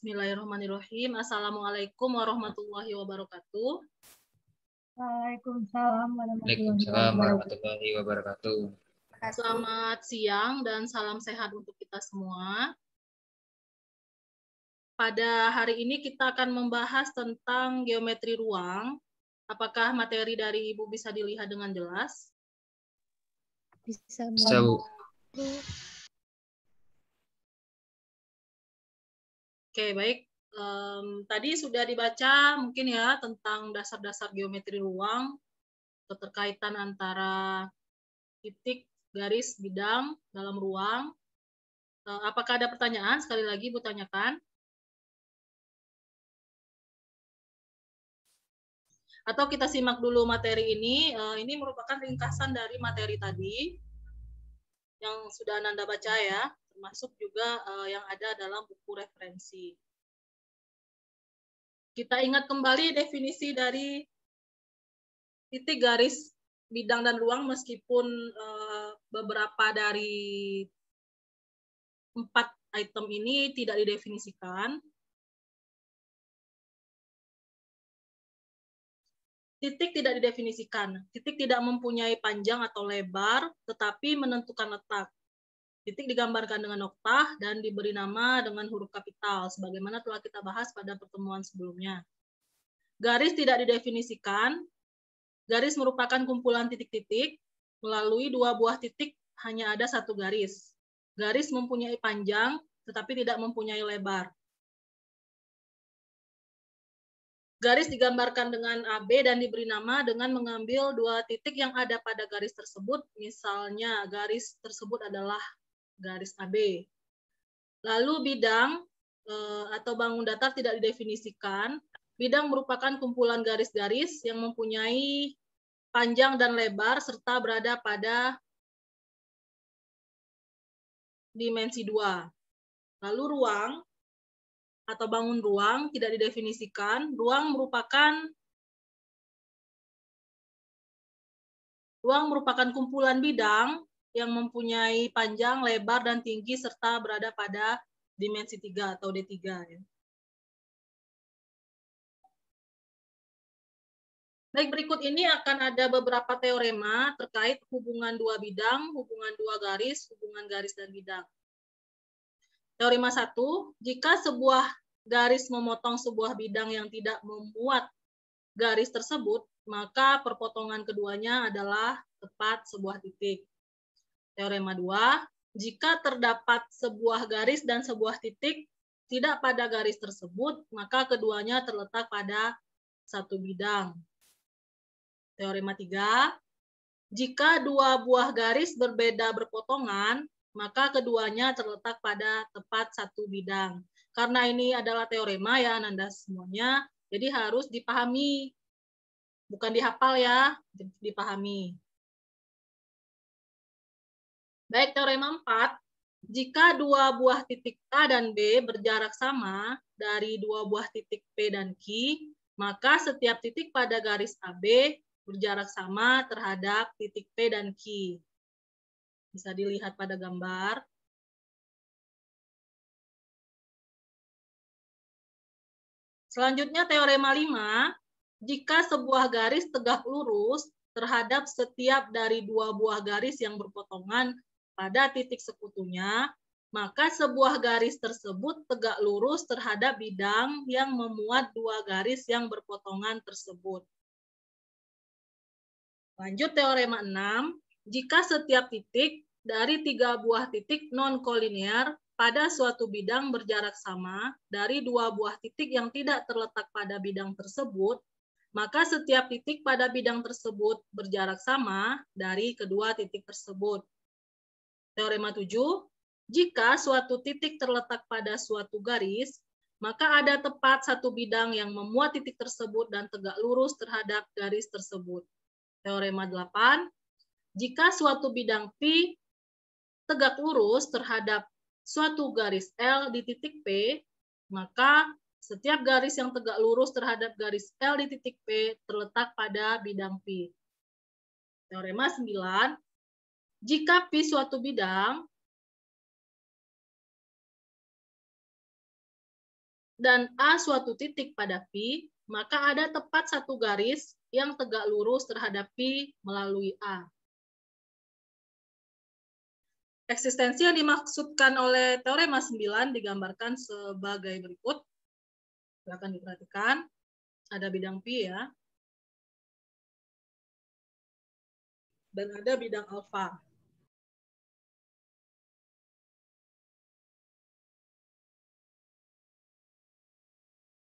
Bismillahirrahmanirrahim. Assalamualaikum warahmatullahi wabarakatuh. Waalaikumsalam Waalaikumsalam warahmatullahi wabarakatuh. Selamat siang dan salam sehat untuk kita semua. Pada hari ini kita akan membahas tentang geometri ruang. Apakah materi dari Ibu bisa dilihat dengan jelas? Bisa, Bu. Oke, baik. Tadi sudah dibaca mungkin ya tentang dasar-dasar geometri ruang, keterkaitan antara titik, garis, bidang dalam ruang. Apakah ada pertanyaan? Sekali lagi Ibu tanyakan. Atau kita simak dulu materi ini. Ini merupakan ringkasan dari materi tadi yang sudah Anda baca ya, termasuk juga yang ada dalam buku referensi. Kita ingat kembali definisi dari titik, garis, bidang, dan ruang meskipun beberapa dari 4 item ini tidak didefinisikan. Titik tidak didefinisikan. Titik tidak mempunyai panjang atau lebar, tetapi menentukan letak. Titik digambarkan dengan noktah dan diberi nama dengan huruf kapital, sebagaimana telah kita bahas pada pertemuan sebelumnya. Garis tidak didefinisikan. Garis merupakan kumpulan titik-titik. Melalui 2 buah titik hanya ada 1 garis. Garis mempunyai panjang, tetapi tidak mempunyai lebar. Garis digambarkan dengan AB dan diberi nama dengan mengambil 2 titik yang ada pada garis tersebut. Misalnya, garis tersebut adalah garis AB. Lalu bidang atau bangun datar tidak didefinisikan. Bidang merupakan kumpulan garis-garis yang mempunyai panjang dan lebar serta berada pada dimensi 2. Lalu ruang atau bangun ruang tidak didefinisikan. Ruang merupakan kumpulan bidang yang mempunyai panjang, lebar, dan tinggi serta berada pada dimensi 3 atau D3. Ya. Baik, berikut ini akan ada beberapa teorema terkait hubungan 2 bidang, hubungan 2 garis, hubungan garis dan bidang. Teorema 1, jika sebuah garis memotong sebuah bidang yang tidak memuat garis tersebut, maka perpotongan keduanya adalah tepat sebuah titik. Teorema 2, jika terdapat sebuah garis dan sebuah titik tidak pada garis tersebut, maka keduanya terletak pada satu bidang. Teorema 3, jika 2 buah garis berbeda berpotongan, maka keduanya terletak pada tepat satu bidang. Karena ini adalah teorema ya Anda semuanya, jadi harus dipahami. Bukan dihafal ya, dipahami. Baik, teorema 4, jika 2 buah titik A dan B berjarak sama dari 2 buah titik P dan Q, maka setiap titik pada garis AB berjarak sama terhadap titik P dan Q. Bisa dilihat pada gambar. Selanjutnya teorema 5, jika sebuah garis tegak lurus terhadap setiap dari 2 buah garis yang berpotongan pada titik sekutunya, maka sebuah garis tersebut tegak lurus terhadap bidang yang memuat 2 garis yang berpotongan tersebut. Lanjut teorema 6, jika setiap titik dari 3 buah titik non-kolinear pada suatu bidang berjarak sama dari 2 buah titik yang tidak terletak pada bidang tersebut, maka setiap titik pada bidang tersebut berjarak sama dari kedua titik tersebut. Teorema 7, jika suatu titik terletak pada suatu garis, maka ada tepat satu bidang yang memuat titik tersebut dan tegak lurus terhadap garis tersebut. Teorema 8, jika suatu bidang P tegak lurus terhadap suatu garis L di titik P, maka setiap garis yang tegak lurus terhadap garis L di titik P terletak pada bidang P. Teorema 9, jika P suatu bidang, dan A suatu titik pada P, maka ada tepat satu garis yang tegak lurus terhadap P melalui A. Eksistensi yang dimaksudkan oleh teorema 9 digambarkan sebagai berikut. Silakan diperhatikan. Ada bidang P ya. Dan ada bidang alfa.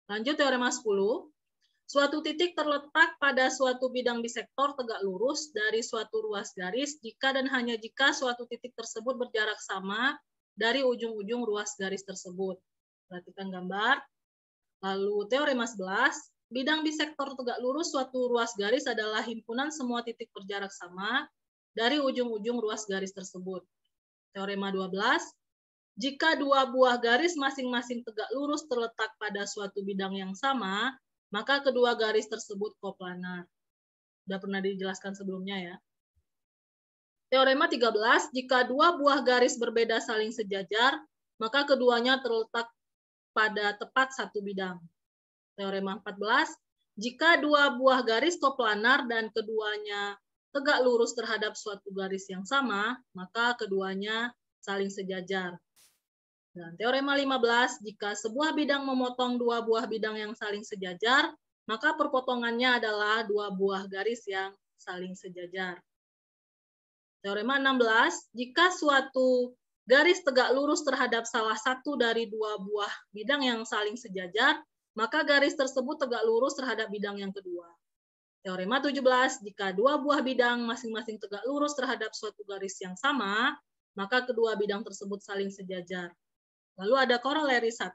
Lanjut teorema 10. Suatu titik terletak pada suatu bidang bisektor tegak lurus dari suatu ruas garis jika dan hanya jika suatu titik tersebut berjarak sama dari ujung-ujung ruas garis tersebut. Perhatikan gambar. Lalu teorema 11, bidang bisektor tegak lurus suatu ruas garis adalah himpunan semua titik berjarak sama dari ujung-ujung ruas garis tersebut. Teorema 12, jika dua buah garis masing-masing tegak lurus terletak pada suatu bidang yang sama, maka kedua garis tersebut koplanar. Sudah pernah dijelaskan sebelumnya ya. Teorema 13, jika dua buah garis berbeda saling sejajar, maka keduanya terletak pada tepat satu bidang. Teorema 14, jika dua buah garis koplanar dan keduanya tegak lurus terhadap suatu garis yang sama, maka keduanya saling sejajar. Dan teorema 15, jika sebuah bidang memotong dua buah bidang yang saling sejajar, maka perpotongannya adalah dua buah garis yang saling sejajar. Teorema 16, jika suatu garis tegak lurus terhadap salah satu dari dua buah bidang yang saling sejajar, maka garis tersebut tegak lurus terhadap bidang yang kedua. Teorema 17, jika dua buah bidang masing-masing tegak lurus terhadap suatu garis yang sama, maka kedua bidang tersebut saling sejajar. Lalu ada koroleri 1,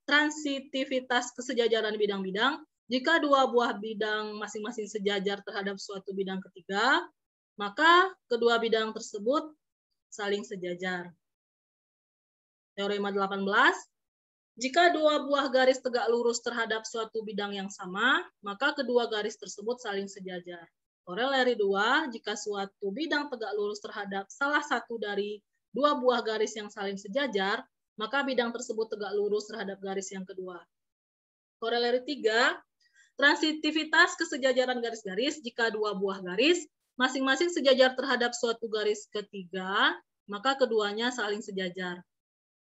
transitivitas kesejajaran bidang-bidang. Jika dua buah bidang masing-masing sejajar terhadap suatu bidang ketiga, maka kedua bidang tersebut saling sejajar. Teorema 18, jika dua buah garis tegak lurus terhadap suatu bidang yang sama, maka kedua garis tersebut saling sejajar. Koroleri 2, jika suatu bidang tegak lurus terhadap salah satu dari dua buah garis yang saling sejajar, maka bidang tersebut tegak lurus terhadap garis yang kedua. Koroleri 3, transitivitas kesejajaran garis-garis. Jika dua buah garis masing-masing sejajar terhadap suatu garis ketiga, maka keduanya saling sejajar.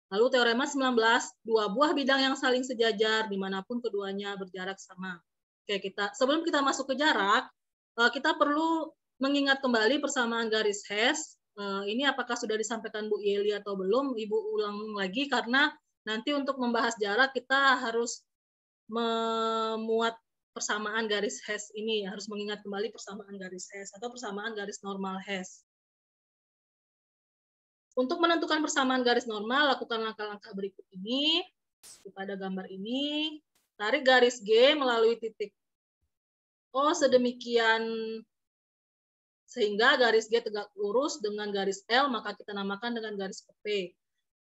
Lalu teorema 19, dua buah bidang yang saling sejajar dimanapun keduanya berjarak sama. Oke, sebelum kita masuk ke jarak, kita perlu mengingat kembali persamaan garis Hess. Ini apakah sudah disampaikan Bu Yeli atau belum? Ibu ulang lagi karena nanti untuk membahas jarak kita harus memuat persamaan garis Hess ini, harus mengingat kembali persamaan garis Hess atau persamaan garis normal Hess. Untuk menentukan persamaan garis normal, lakukan langkah-langkah berikut ini. Pada gambar ini, tarik garis G melalui titik O sedemikian sehingga garis G tegak lurus dengan garis L, maka kita namakan dengan garis OP.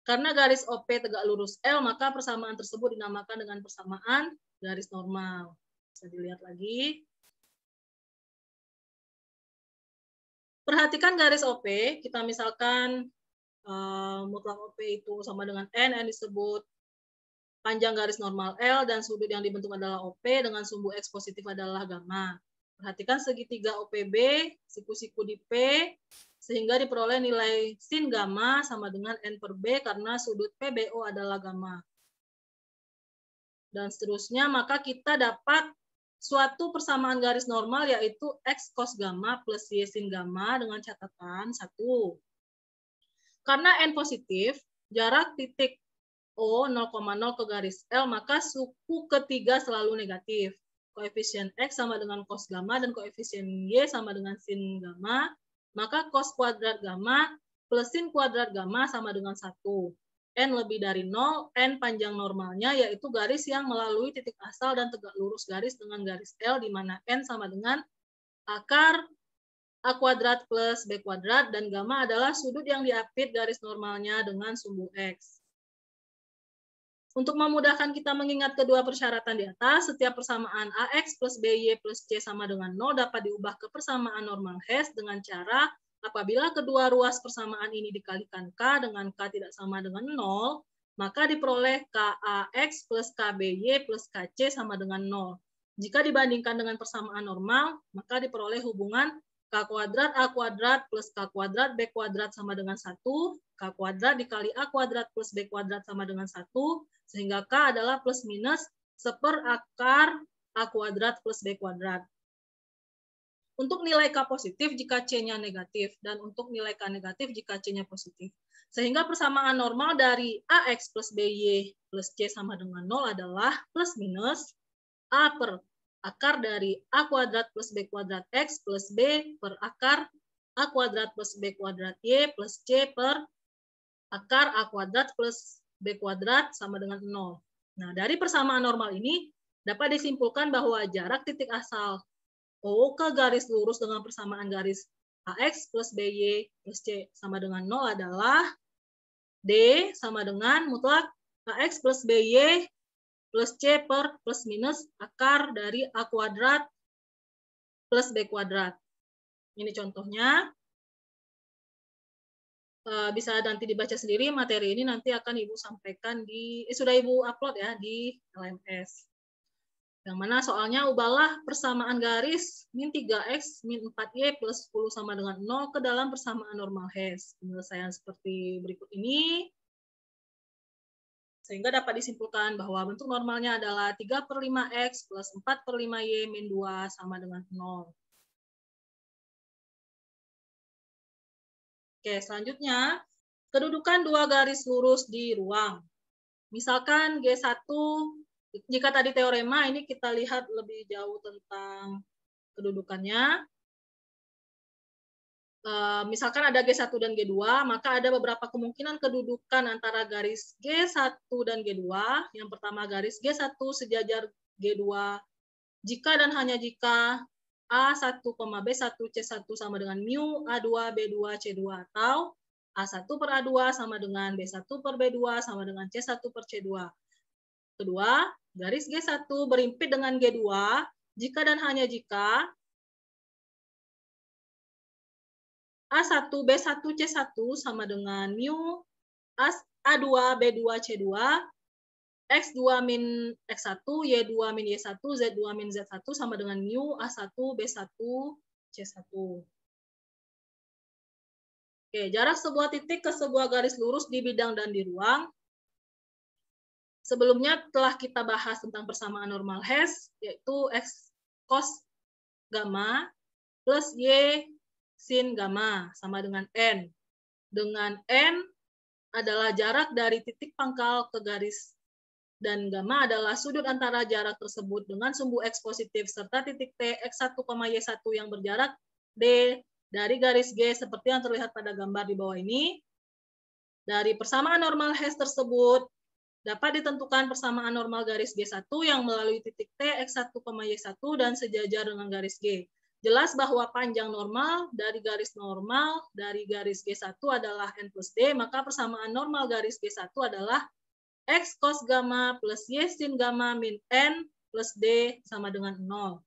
Karena garis OP tegak lurus L, maka persamaan tersebut dinamakan dengan persamaan garis normal. Bisa dilihat lagi. Perhatikan garis OP, kita misalkan mutlak OP itu sama dengan N disebut panjang garis normal L, dan sudut yang dibentuk adalah OP dengan sumbu X positif adalah gamma. Perhatikan segitiga OPB, siku-siku di P, sehingga diperoleh nilai sin gamma sama dengan N per B karena sudut PBO adalah gamma. Dan seterusnya, maka kita dapat suatu persamaan garis normal yaitu X cos gamma plus Y sin gamma dengan catatan 1. Karena N positif, jarak titik O 0,0 ke garis L, maka suku ketiga selalu negatif. Koefisien X sama dengan cos gamma dan koefisien Y sama dengan sin gamma, maka cos kuadrat gamma plus sin kuadrat gamma sama dengan 1. N lebih dari 0, N panjang normalnya yaitu garis yang melalui titik asal dan tegak lurus garis dengan garis L, di mana N sama dengan akar A kuadrat plus B kuadrat, dan gamma adalah sudut yang diapit garis normalnya dengan sumbu X. Untuk memudahkan kita mengingat kedua persyaratan di atas, setiap persamaan AX plus BY plus C sama dengan 0 dapat diubah ke persamaan normal Hess dengan cara apabila kedua ruas persamaan ini dikalikan K dengan K tidak sama dengan 0, maka diperoleh KAX plus KBY plus KC sama dengan 0. Jika dibandingkan dengan persamaan normal, maka diperoleh hubungan K kuadrat A kuadrat plus K kuadrat B kuadrat sama dengan 1, K kuadrat dikali A kuadrat plus B kuadrat sama dengan 1, sehingga K adalah plus minus 1/, akar A kuadrat plus B kuadrat. Untuk nilai K positif jika C-nya negatif, dan untuk nilai K negatif jika C-nya positif. Sehingga persamaan normal dari AX plus BY plus C sama dengan 0 adalah plus minus A per akar dari A kuadrat plus B kuadrat X plus B per akar A kuadrat plus B kuadrat Y plus C per akar A kuadrat plus B kuadrat sama dengan 0. Nah, dari persamaan normal ini dapat disimpulkan bahwa jarak titik asal O ke garis lurus dengan persamaan garis AX plus BY plus C sama dengan 0 adalah D sama dengan mutlak AX plus BY plus C per plus minus akar dari A kuadrat plus B kuadrat. Ini contohnya. Bisa nanti dibaca sendiri, materi ini nanti akan Ibu sampaikan sudah Ibu upload ya di LMS. Yang mana soalnya ubahlah persamaan garis min 3X min 4Y plus 10 sama dengan 0 ke dalam persamaan normal Hess. Penyelesaian seperti berikut ini. Sehingga dapat disimpulkan bahwa bentuk normalnya adalah 3/5X plus 4/5Y min 2 sama dengan 0. Oke, selanjutnya, kedudukan dua garis lurus di ruang. Misalkan G1, jika tadi teorema, ini kita lihat lebih jauh tentang kedudukannya. Misalkan ada G1 dan G2, maka ada beberapa kemungkinan kedudukan antara garis G1 dan G2. Yang pertama, garis G1 sejajar G2 jika dan hanya jika A1, B1, C1 sama dengan mu A2, B2, C2 atau A1 per A2 sama dengan B1 per B2 sama dengan C1 per C2. Kedua, garis G1 berimpit dengan G2 jika dan hanya jika A1, B1, C1 sama dengan mu A2, B2, C2, X2 min X1, Y2 min Y1, Z2 min Z1 sama dengan mu A1, B1, C1. Oke, jarak sebuah titik ke sebuah garis lurus di bidang dan di ruang. Sebelumnya telah kita bahas tentang persamaan normal Hess, yaitu X cos gamma plus Y sin gamma sama dengan N. Dengan N adalah jarak dari titik pangkal ke garis dan gamma adalah sudut antara jarak tersebut dengan sumbu X positif serta titik T X1, Y1 yang berjarak D dari garis G seperti yang terlihat pada gambar di bawah ini. Dari persamaan normal Hess tersebut dapat ditentukan persamaan normal garis G1 yang melalui titik T X1, Y1 dan sejajar dengan garis G. Jelas bahwa panjang normal dari garis G1 adalah N plus D, maka persamaan normal garis G1 adalah X cos gamma plus Y sin gamma min N plus D sama dengan 0.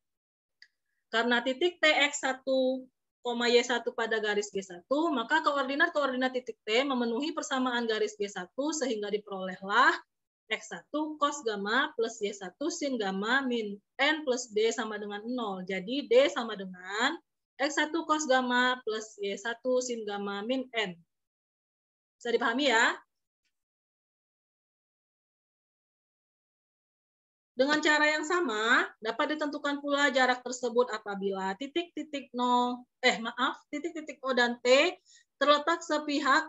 Karena titik T X1, Y1 pada garis G1, maka koordinat titik T memenuhi persamaan garis G1 sehingga diperolehlah X1 cos gamma plus Y1 sin gamma min N plus D sama dengan 0. Jadi D sama dengan X1 cos gamma plus Y1 sin gamma min N. Bisa dipahami ya? Dengan cara yang sama, dapat ditentukan pula jarak tersebut apabila titik-titik O dan T terletak sepihak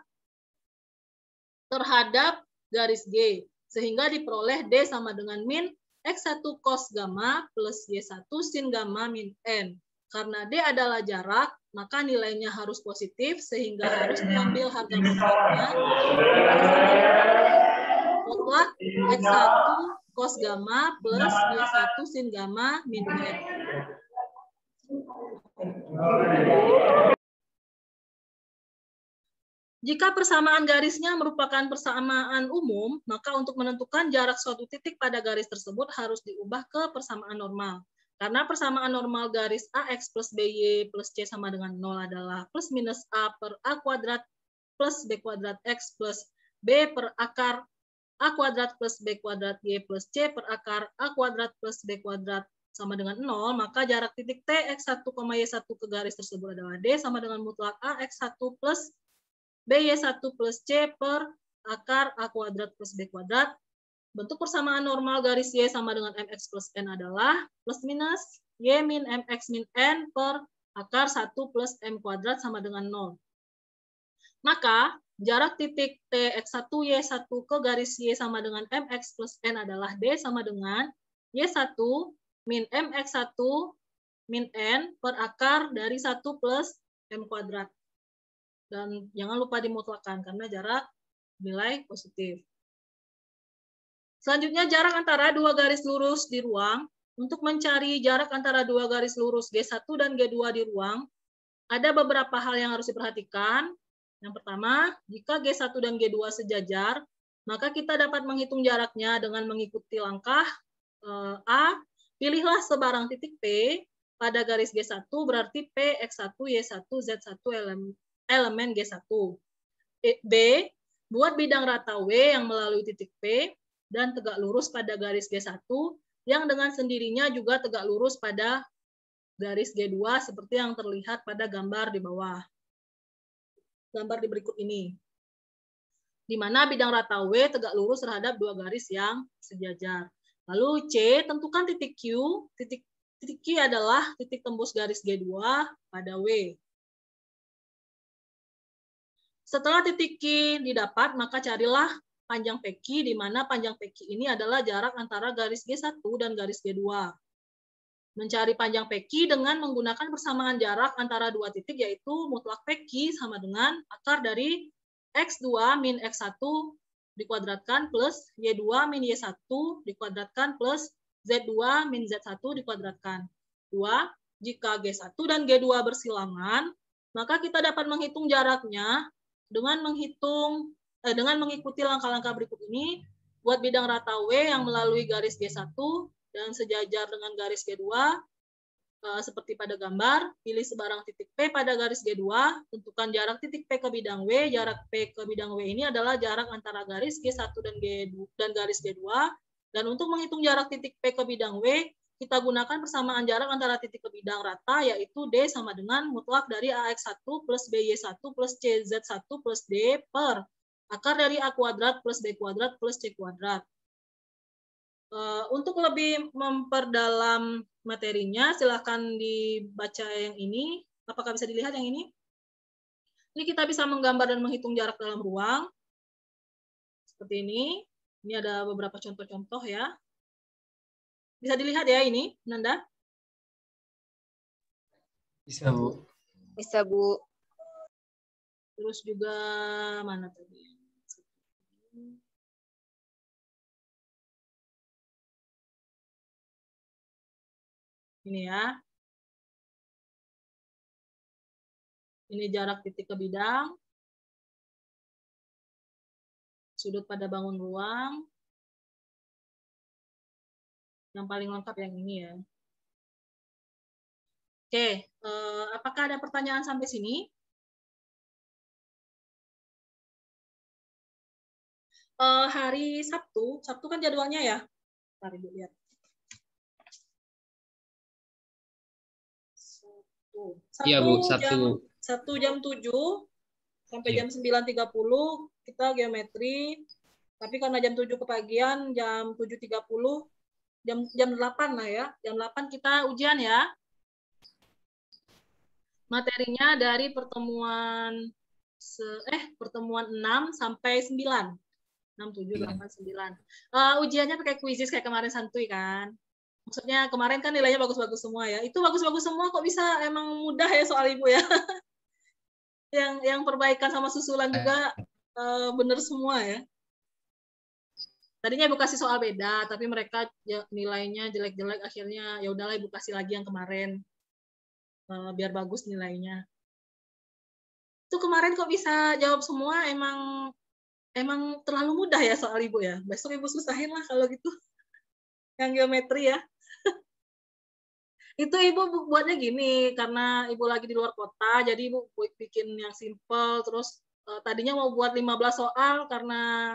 terhadap garis G, sehingga diperoleh D sama dengan min X1 cos gamma plus Y1 sin gamma min N. Karena D adalah jarak, maka nilainya harus positif, sehingga harus diambil harga mutlaknya. Mutlak X1 cos gamma plus Y1 sin gamma min N. Jika persamaan garisnya merupakan persamaan umum, maka untuk menentukan jarak suatu titik pada garis tersebut harus diubah ke persamaan normal. Karena persamaan normal garis AX plus BY plus C sama dengan 0 adalah plus minus A per A kuadrat plus B kuadrat X plus B per akar A kuadrat plus B kuadrat Y plus C per akar A kuadrat plus B kuadrat sama dengan 0, maka jarak titik T X1, Y1 ke garis tersebut adalah D sama dengan mutlak A X1 plus BY1 plus C per akar A kuadrat plus B kuadrat. Bentuk persamaan normal garis Y sama dengan MX plus N adalah plus minus Y min MX min N per akar 1 plus M kuadrat sama dengan 0. Maka jarak titik T X1, Y1 ke garis Y sama dengan MX plus N adalah D sama dengan Y1 min MX1 min N per akar dari 1 plus M kuadrat. Dan jangan lupa dimutlakan karena jarak nilai positif. Selanjutnya jarak antara dua garis lurus di ruang. Untuk mencari jarak antara dua garis lurus G1 dan G2 di ruang, ada beberapa hal yang harus diperhatikan. Yang pertama, jika G1 dan G2 sejajar, maka kita dapat menghitung jaraknya dengan mengikuti langkah A. Pilihlah sebarang titik P pada garis G1, berarti P, X1, Y1, Z1 elemen G1. B. Buat bidang rata W yang melalui titik P dan tegak lurus pada garis G1 yang dengan sendirinya juga tegak lurus pada garis G2 seperti yang terlihat pada gambar di bawah. Gambar di berikut ini. Di mana bidang rata W tegak lurus terhadap dua garis yang sejajar. Lalu C, tentukan titik Q. Titik Q adalah titik tembus garis G2 pada W. Setelah titik Q didapat, maka carilah panjang PQ, di mana panjang PQ ini adalah jarak antara garis G1 dan garis G2. Mencari panjang PQ dengan menggunakan persamaan jarak antara dua titik, yaitu mutlak PQ sama dengan akar dari X2 min X1 dikuadratkan plus Y2 min Y1 dikuadratkan plus Z2 min Z1 dikuadratkan. 2. Jika G1 dan G2 bersilangan, maka kita dapat menghitung jaraknya dengan mengikuti langkah-langkah berikut ini. Buat bidang rata W yang melalui garis G1 dan sejajar dengan garis G2, seperti pada gambar, pilih sebarang titik P pada garis G2, tentukan jarak titik P ke bidang W. Jarak P ke bidang W ini adalah jarak antara garis G1 dan garis G2. Dan untuk menghitung jarak titik P ke bidang W, kita gunakan persamaan jarak antara titik ke bidang rata, yaitu D sama dengan mutlak dari AX1 plus BY1 plus CZ1 plus D per akar dari A kuadrat plus B kuadrat plus C kuadrat. Untuk lebih memperdalam materinya, silahkan dibaca yang ini. Apakah bisa dilihat yang ini? Ini kita bisa menggambar dan menghitung jarak dalam ruang. Seperti ini. Ini ada beberapa contoh-contoh ya. Bisa dilihat ya ini, Nanda? Bisa, Bu. Bisa, Bu. Terus juga mana tadi? Ini ya. Ini jarak titik ke bidang. Sudut pada bangun ruang. Yang paling lengkap yang ini ya. Oke, apakah ada pertanyaan sampai sini? Hari Sabtu kan jadwalnya ya? Mari Ibu lihat. Iya, Bu, Sabtu. Sabtu jam 7 sampai jam 9.30 kita geometri. Tapi karena jam 7 kepagian, jam 7.30, jam 8 lah ya. Jam 8 kita ujian ya. Materinya dari pertemuan 6 sampai 9. 6, 7, 8, 9. Ujiannya pakai kuisis kayak kemarin santuy kan. Maksudnya kemarin kan nilainya bagus-bagus semua ya. Itu bagus-bagus semua kok bisa emang mudah ya soal Ibu ya. yang perbaikan sama susulan juga bener semua ya. Tadinya Ibu kasih soal beda, tapi mereka nilainya jelek-jelek, akhirnya ya udahlah Ibu kasih lagi yang kemarin. Biar bagus nilainya. Itu kemarin kok bisa jawab semua, emang terlalu mudah ya soal Ibu ya. Besok Ibu susahin lah kalau gitu. Yang geometri ya. Itu Ibu buatnya gini, karena Ibu lagi di luar kota, jadi Ibu bikin yang simple, terus tadinya mau buat 15 soal, karena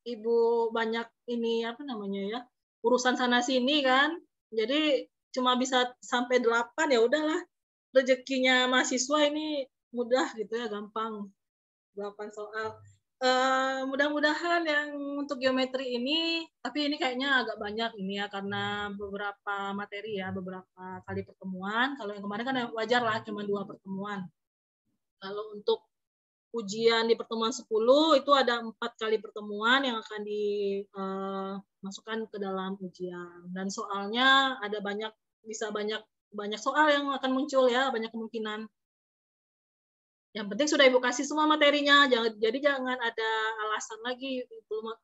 Ibu banyak ini apa namanya ya, urusan sana sini kan. Jadi cuma bisa sampai 8 ya udahlah. Rezekinya mahasiswa ini mudah gitu ya, gampang. 8 soal. Mudah-mudahan yang untuk geometri ini, tapi ini kayaknya agak banyak ini ya, karena beberapa materi ya, beberapa kali pertemuan. Kalau yang kemarin kan wajar lah, cuma 2 pertemuan. Kalau untuk ujian di pertemuan 10, itu ada 4 kali pertemuan yang akan dimasukkan ke dalam ujian. Dan soalnya ada banyak, bisa banyak soal yang akan muncul ya, banyak kemungkinan. Yang penting sudah Ibu kasih semua materinya, jadi jangan ada alasan lagi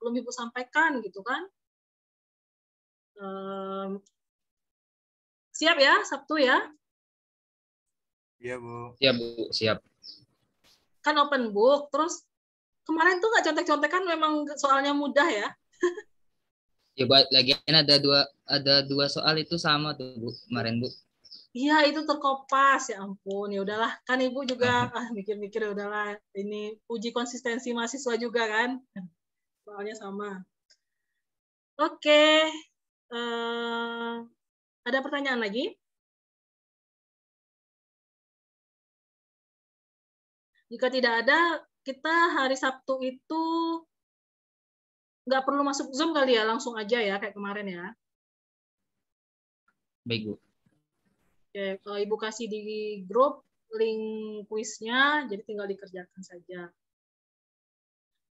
belum Ibu sampaikan gitu kan. Siap ya, Sabtu ya? Iya, Bu. Siap, Bu. Siap. Kan open book, terus kemarin tuh nggak contek-contekan, memang soalnya mudah ya. Ya, Bu, lagian ada dua soal itu sama tuh, Bu, kemarin, Bu. Iya, itu terkopas, ya ampun. Ya udahlah, kan Ibu juga mikir-mikir ya udahlah, ini uji konsistensi mahasiswa juga kan. Soalnya sama. Oke. Ada pertanyaan lagi? Jika tidak ada, kita hari Sabtu itu nggak perlu masuk Zoom kali ya, langsung aja ya kayak kemarin ya. Baik, Bu. Oke, kalau Ibu kasih di grup link kuisnya, jadi tinggal dikerjakan saja.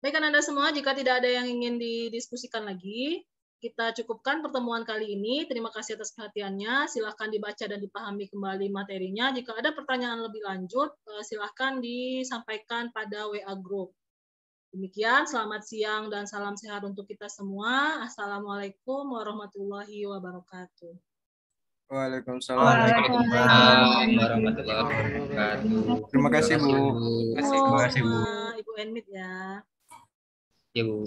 Baik, Anda semua, jika tidak ada yang ingin didiskusikan lagi, kita cukupkan pertemuan kali ini. Terima kasih atas perhatiannya. Silahkan dibaca dan dipahami kembali materinya. Jika ada pertanyaan lebih lanjut, silahkan disampaikan pada WA Group. Demikian, selamat siang dan salam sehat untuk kita semua. Assalamualaikum warahmatullahi wabarakatuh. Waalaikumsalam. Waalaikumsalam warahmatullahi wabarakatuh. Terima kasih, Bu. Terima kasih, Bu. Ibu Enmit ya. Ya, Bu.